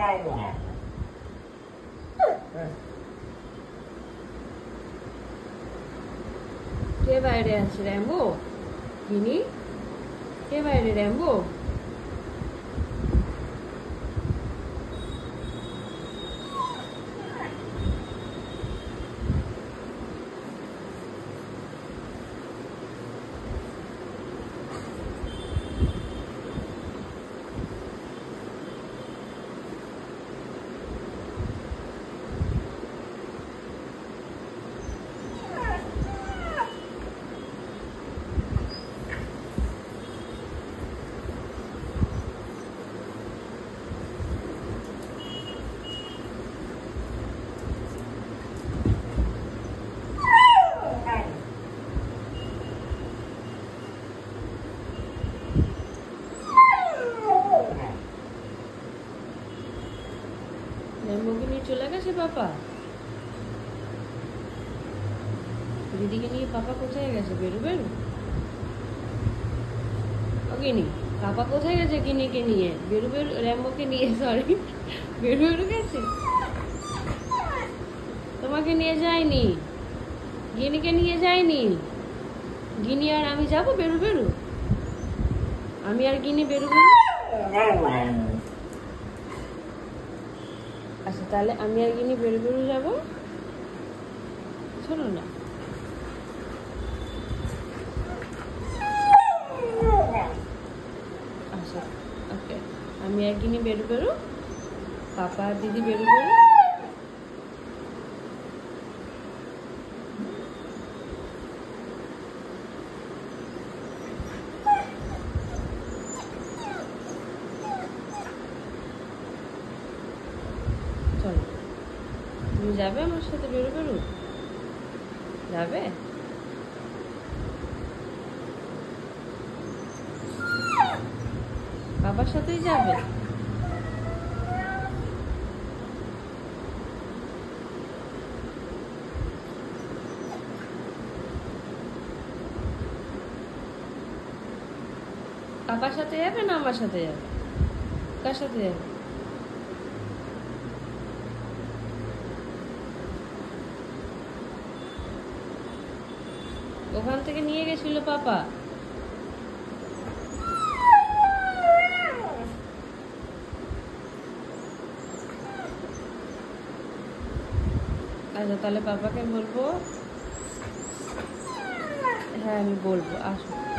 কে বাইরে আছে? র্যাম্বো? গিনি? কে বাইরে? র্যাম্বো? র্যাম্বোকে নিয়ে চলে গেছে পাপা? দিদিকে নিয়ে পাপা কোথায় গেছে? বেরু বেরু? ও গিনি, পাপা কোথায় গেছে? গিনিকে নিয়ে বেরু বেরু, র্যাম্বোকে নিয়ে, সরি, বেরু বেরু গেছে? তোমাকে নিয়ে যায়নি? গিনিকে নিয়ে যায়নি? গিনি আর আমি যাবো বেরু বেরু? আমি আর গিনি বেরু বেরু? আচ্ছা, তাহলে আমি আর গিনি বেরু বেরু যাবো। শোনো না, আচ্ছা, ওকে, আমি আর গিনি বেরু বেরু, পাপা আর দিদি বেরু বেরু। চলো, তুমি যাবে আমার সাথে বেরু বেরু? যাবে? বাবার সাথেই যাবে? পাপার সাথে যাবে না আমার সাথে যাবে? কার সাথে যাবে? ওখান থেকে নিয়ে গেছিল পাপা। আচ্ছা, তাহলে পাপাকে বলবো। হ্যাঁ, আমি বলবো, আসো।